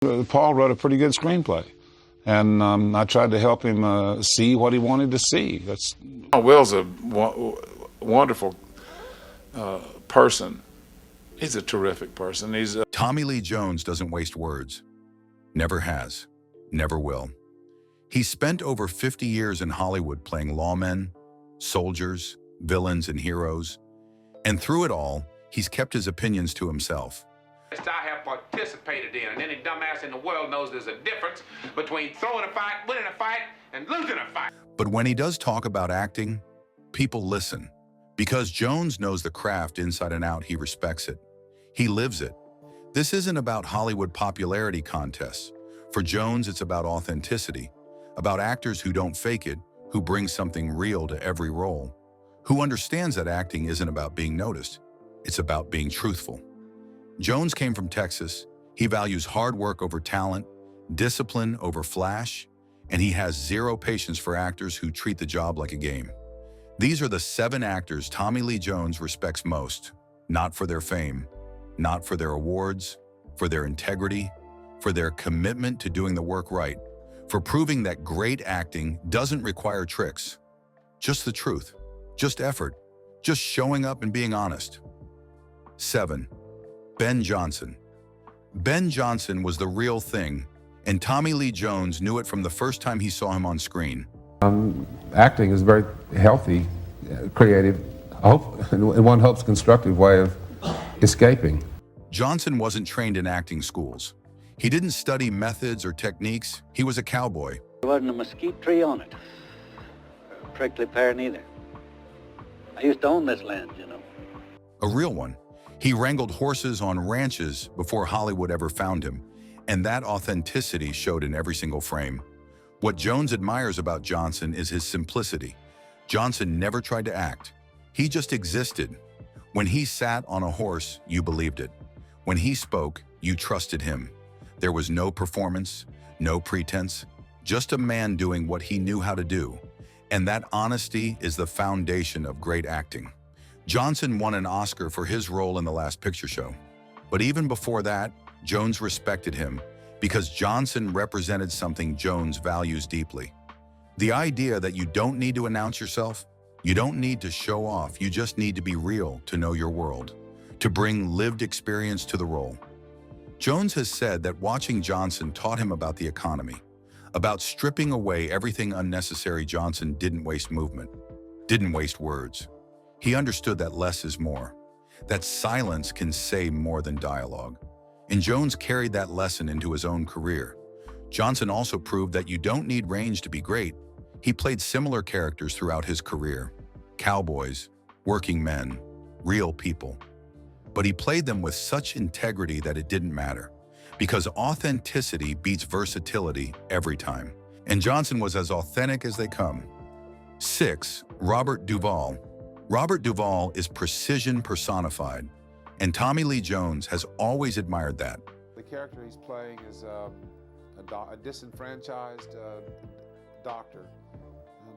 Paul wrote a pretty good screenplay, and I tried to help him see what he wanted to see. That's Will's a wonderful person. He's a terrific person. Tommy Lee Jones doesn't waste words. Never has. Never will. He spent over 50 years in Hollywood playing lawmen, soldiers, villains, and heroes. And through it all, he's kept his opinions to himself. I have participated in, and any dumbass in the world knows there's a difference between throwing a fight, winning a fight, and losing a fight. But when he does talk about acting, people listen. Because Jones knows the craft inside and out, he respects it. He lives it. This isn't about Hollywood popularity contests. For Jones, it's about authenticity, about actors who don't fake it, who bring something real to every role, who understands that acting isn't about being noticed, it's about being truthful. Jones came from Texas. He values hard work over talent, discipline over flash, and he has zero patience for actors who treat the job like a game. These are the 7 actors Tommy Lee Jones respects most, not for their fame, not for their awards, for their integrity, for their commitment to doing the work right, for proving that great acting doesn't require tricks, just the truth, just effort, just showing up and being honest. 7. Ben Johnson. Ben Johnson was the real thing, and Tommy Lee Jones knew it from the first time he saw him on screen. Acting is a very healthy, creative, and one hopes constructive way of escaping. Johnson wasn't trained in acting schools. He didn't study methods or techniques. He was a cowboy. There wasn't a mesquite tree on it. Or a prickly pear neither. I used to own this land, you know. A real one. He wrangled horses on ranches before Hollywood ever found him, and that authenticity showed in every single frame. What Jones admires about Johnson is his simplicity. Johnson never tried to act. He just existed. When he sat on a horse, you believed it. When he spoke, you trusted him. There was no performance, no pretense, just a man doing what he knew how to do. And that honesty is the foundation of great acting. Johnson won an Oscar for his role in The Last Picture Show. But even before that, Jones respected him because Johnson represented something Jones values deeply. The idea that you don't need to announce yourself, you don't need to show off, you just need to be real to know your world, to bring lived experience to the role. Jones has said that watching Johnson taught him about the economy, about stripping away everything unnecessary. Johnson didn't waste movement, didn't waste words. He understood that less is more, that silence can say more than dialogue. And Jones carried that lesson into his own career. Johnson also proved that you don't need range to be great. He played similar characters throughout his career: cowboys, working men, real people. But he played them with such integrity that it didn't matter, because authenticity beats versatility every time. And Johnson was as authentic as they come. 6. Robert Duvall. Robert Duvall is precision personified, and Tommy Lee Jones has always admired that. The character he's playing is a disenfranchised doctor,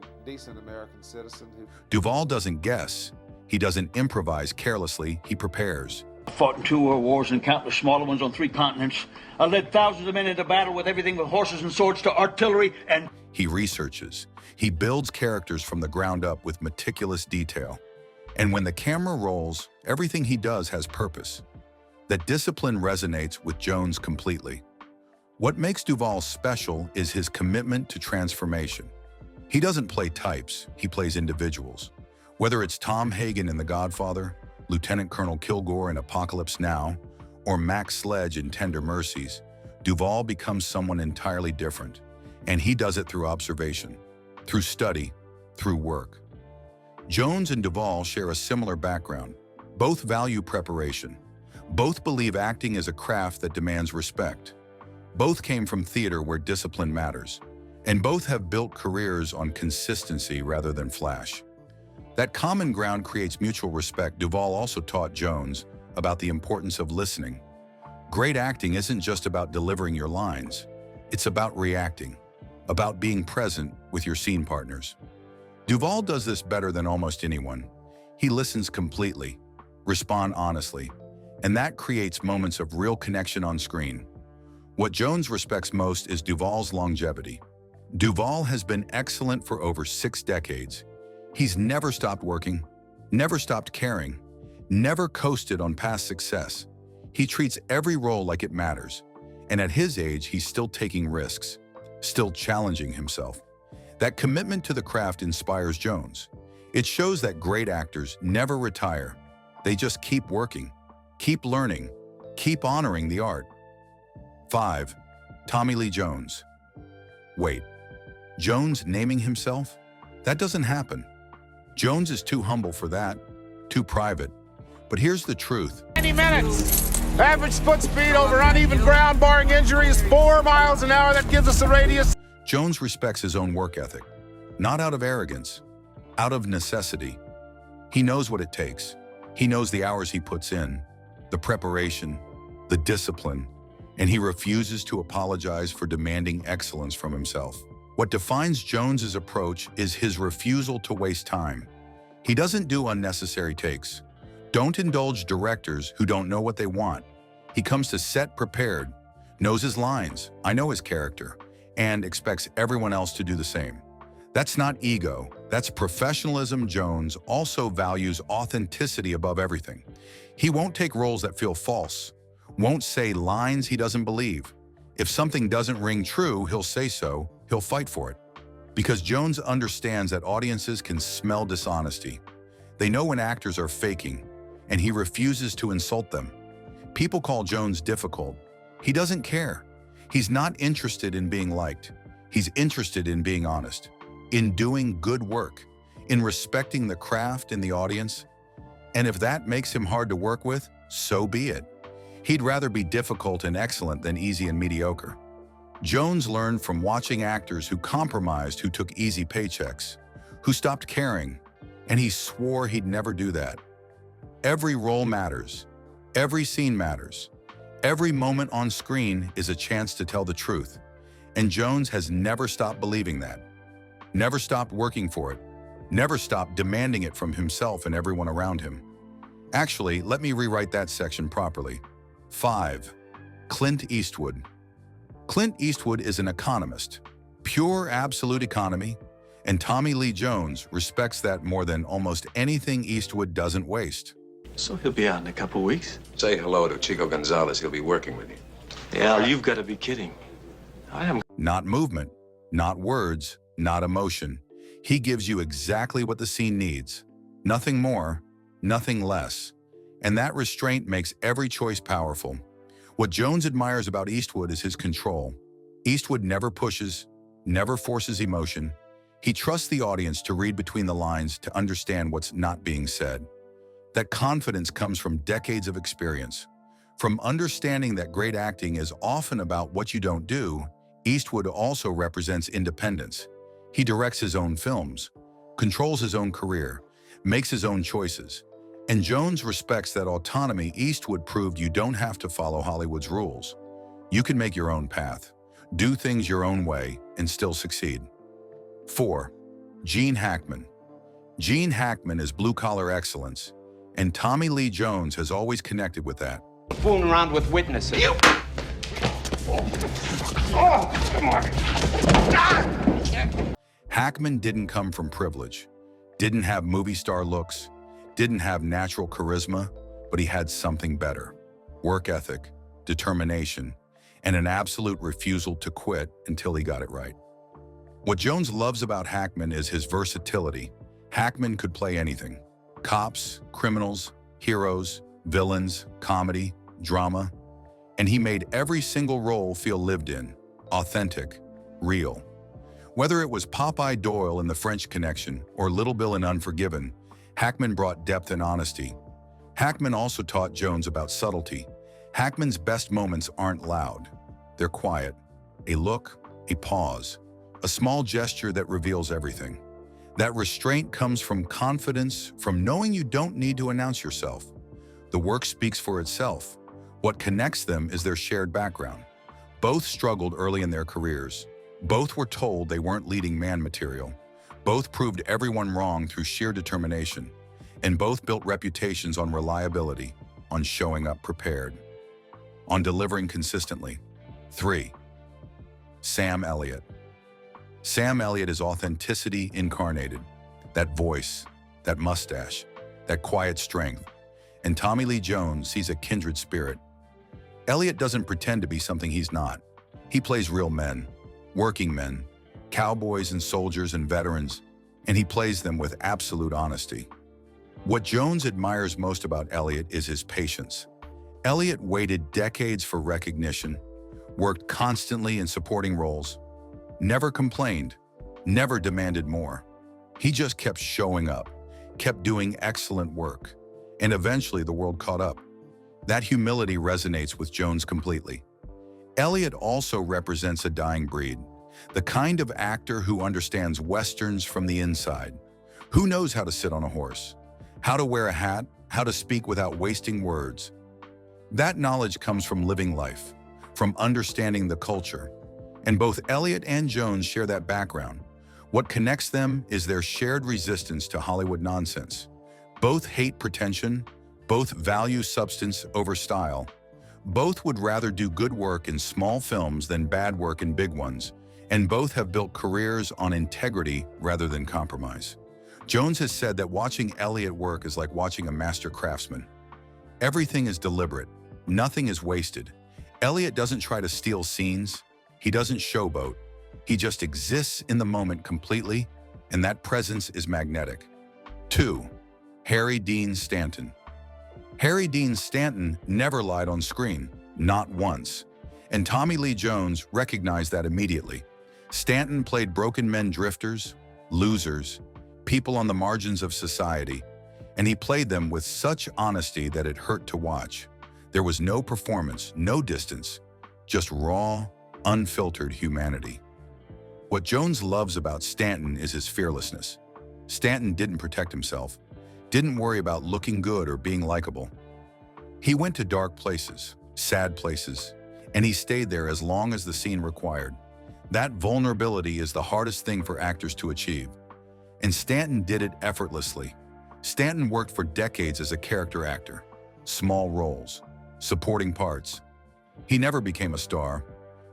a decent American citizen who... Duvall doesn't guess. He doesn't improvise carelessly, he prepares. I fought in 2 world wars and countless smaller ones on 3 continents. I led thousands of men into battle with everything from horses and swords to artillery and... He researches. He builds characters from the ground up with meticulous detail. And when the camera rolls, everything he does has purpose. That discipline resonates with Jones completely. What makes Duvall special is his commitment to transformation. He doesn't play types, he plays individuals. Whether it's Tom Hagen in The Godfather, Lieutenant Colonel Kilgore in Apocalypse Now, or Max Sledge in Tender Mercies, Duvall becomes someone entirely different. And he does it through observation, through study, through work. Jones and Duvall share a similar background. Both value preparation. Both believe acting is a craft that demands respect. Both came from theater where discipline matters. And both have built careers on consistency rather than flash. That common ground creates mutual respect. Duvall also taught Jones about the importance of listening. Great acting isn't just about delivering your lines. It's about reacting, about being present with your scene partners. Duvall does this better than almost anyone. He listens completely, responds honestly, and that creates moments of real connection on screen. What Jones respects most is Duvall's longevity. Duvall has been excellent for over 6 decades. He's never stopped working, never stopped caring, never coasted on past success. He treats every role like it matters, and at his age, he's still taking risks, still challenging himself. That commitment to the craft inspires Jones. It shows that great actors never retire. They just keep working, keep learning, keep honoring the art. 5. Tommy Lee Jones. Wait, Jones naming himself? That doesn't happen. Jones is too humble for that, too private. But here's the truth. 90 minutes. Average foot speed over uneven ground, barring injuries, 4 miles an hour. That gives us a radius. Jones respects his own work ethic, not out of arrogance, out of necessity. He knows what it takes. He knows the hours he puts in, the preparation, the discipline, and he refuses to apologize for demanding excellence from himself. What defines Jones's approach is his refusal to waste time. He doesn't do unnecessary takes. Don't indulge directors who don't know what they want. He comes to set prepared, knows his lines, I know his character, and expects everyone else to do the same. That's not ego, that's professionalism. Jones also values authenticity above everything. He won't take roles that feel false, won't say lines he doesn't believe. If something doesn't ring true, he'll say so, he'll fight for it. Because Jones understands that audiences can smell dishonesty. They know when actors are faking, and he refuses to insult them. People call Jones difficult. He doesn't care. He's not interested in being liked. He's interested in being honest, in doing good work, in respecting the craft and the audience. And if that makes him hard to work with, so be it. He'd rather be difficult and excellent than easy and mediocre. Jones learned from watching actors who compromised, who took easy paychecks, who stopped caring, and he swore he'd never do that. Every role matters. Every scene matters. Every moment on screen is a chance to tell the truth. And Jones has never stopped believing that. Never stopped working for it. Never stopped demanding it from himself and everyone around him. Actually, let me rewrite that section properly. 5. Clint Eastwood. Clint Eastwood is an economist, pure absolute economy, and Tommy Lee Jones respects that more than almost anything. Eastwood doesn't waste. So he'll be out in a couple weeks? Say hello to Chico Gonzalez. He'll be working with you. Yeah, you've got to be kidding. I am. Not movement, not words, not emotion. He gives you exactly what the scene needs. Nothing more, nothing less. And that restraint makes every choice powerful. What Jones admires about Eastwood is his control. Eastwood never pushes, never forces emotion. He trusts the audience to read between the lines, to understand what's not being said. That confidence comes from decades of experience. From understanding that great acting is often about what you don't do, Eastwood also represents independence. He directs his own films, controls his own career, makes his own choices. And Jones respects that autonomy. Eastwood proved you don't have to follow Hollywood's rules. You can make your own path, do things your own way, and still succeed. 4. Gene Hackman. Gene Hackman is blue-collar excellence, and Tommy Lee Jones has always connected with that. Fooling around with witnesses. You! Oh, come on. Hackman didn't come from privilege, didn't have movie star looks, didn't have natural charisma, but he had something better: work ethic, determination, and an absolute refusal to quit until he got it right. What Jones loves about Hackman is his versatility. Hackman could play anything: cops, criminals, heroes, villains, comedy, drama, and he made every single role feel lived in, authentic, real. Whether it was Popeye Doyle in The French Connection or Little Bill in Unforgiven, Hackman brought depth and honesty. Hackman also taught Jones about subtlety. Hackman's best moments aren't loud. They're quiet. A look, a pause, a small gesture that reveals everything. That restraint comes from confidence, from knowing you don't need to announce yourself. The work speaks for itself. What connects them is their shared background. Both struggled early in their careers. Both were told they weren't leading man material. Both proved everyone wrong through sheer determination. And both built reputations on reliability, on showing up prepared, on delivering consistently. 3. Sam Elliott. Sam Elliott is authenticity incarnated. That voice, that mustache, that quiet strength. And Tommy Lee Jones sees a kindred spirit. Elliott doesn't pretend to be something he's not. He plays real men, working men, cowboys and soldiers and veterans, and he plays them with absolute honesty. What Jones admires most about Elliott is his patience. Elliott waited decades for recognition, worked constantly in supporting roles, never complained, never demanded more. He just kept showing up, kept doing excellent work, and eventually the world caught up. That humility resonates with Jones completely. Elliott also represents a dying breed, the kind of actor who understands Westerns from the inside, who knows how to sit on a horse, how to wear a hat, how to speak without wasting words. That knowledge comes from living life, from understanding the culture, and both Elliott and Jones share that background. What connects them is their shared resistance to Hollywood nonsense. Both hate pretension, both value substance over style, both would rather do good work in small films than bad work in big ones, and both have built careers on integrity rather than compromise. Jones has said that watching Elliott work is like watching a master craftsman. Everything is deliberate, nothing is wasted. Elliott doesn't try to steal scenes, he doesn't showboat. He just exists in the moment completely, and that presence is magnetic. 2. Harry Dean Stanton. Harry Dean Stanton never lied on screen, not once. And Tommy Lee Jones recognized that immediately. Stanton played broken men drifters, losers, people on the margins of society, and he played them with such honesty that it hurt to watch. There was no performance, no distance, just raw, unfiltered humanity. What Jones loves about Stanton is his fearlessness. Stanton didn't protect himself, didn't worry about looking good or being likable. He went to dark places, sad places, and he stayed there as long as the scene required. That vulnerability is the hardest thing for actors to achieve. And Stanton did it effortlessly. Stanton worked for decades as a character actor, small roles, supporting parts. He never became a star,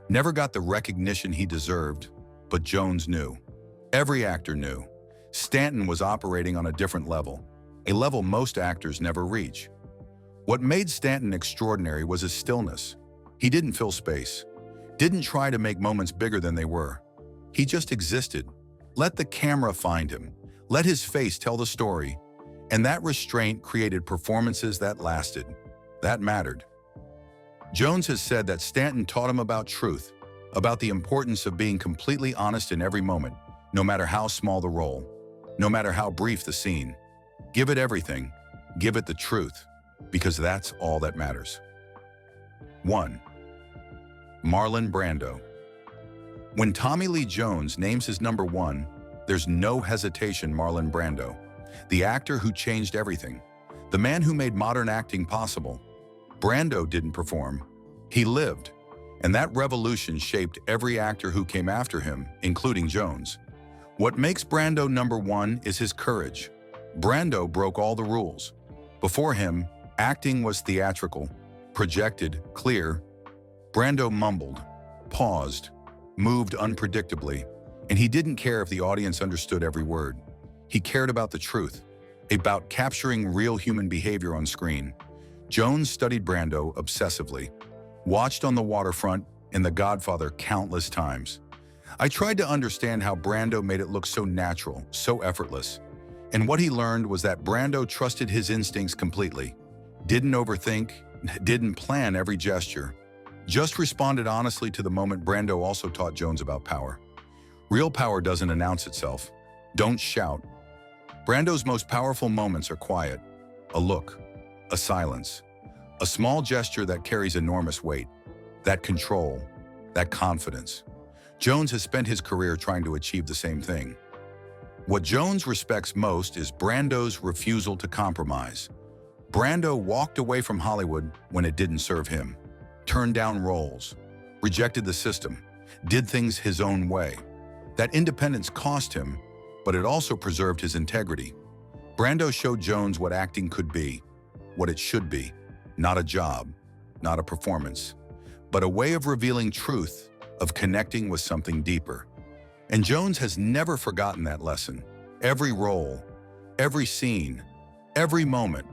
never got the recognition he deserved, but Jones knew. Every actor knew. Stanton was operating on a different level, a level most actors never reach. What made Stanton extraordinary was his stillness. He didn't fill space, didn't try to make moments bigger than they were. He just existed. Let the camera find him. Let his face tell the story. And that restraint created performances that lasted. That mattered. Jones has said that Stanton taught him about truth, about the importance of being completely honest in every moment, no matter how small the role, no matter how brief the scene. Give it everything, give it the truth, because that's all that matters. 1. Marlon Brando. When Tommy Lee Jones names his number 1, there's no hesitation. Marlon Brando, the actor who changed everything, the man who made modern acting possible. Brando didn't perform, he lived, and that revolution shaped every actor who came after him, including Jones. What makes Brando number 1 is his courage. Brando broke all the rules. Before him, acting was theatrical, projected, clear. Brando mumbled, paused, moved unpredictably, and he didn't care if the audience understood every word. He cared about the truth, about capturing real human behavior on screen. Jones studied Brando obsessively, watched On the Waterfront and The Godfather countless times. I tried to understand how Brando made it look so natural, so effortless. And what he learned was that Brando trusted his instincts completely, didn't overthink, didn't plan every gesture, just responded honestly to the moment. Brando also taught Jones about power. Real power doesn't announce itself. Don't shout. Brando's most powerful moments are quiet. A look, a silence, a small gesture that carries enormous weight. That control, that confidence. Jones has spent his career trying to achieve the same thing. What Jones respects most is Brando's refusal to compromise. Brando walked away from Hollywood when it didn't serve him, turned down roles, rejected the system, did things his own way. That independence cost him, but it also preserved his integrity. Brando showed Jones what acting could be, what it should be, not a job, not a performance, but a way of revealing truth, of connecting with something deeper. And Jones has never forgotten that lesson. Every role, every scene, every moment,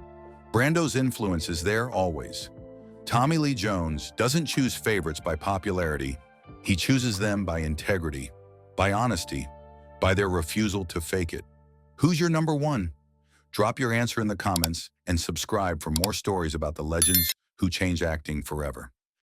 Brando's influence is there always. Tommy Lee Jones doesn't choose favorites by popularity. He chooses them by integrity, by honesty, by their refusal to fake it. Who's your number one? Drop your answer in the comments and subscribe for more stories about the legends who change acting forever.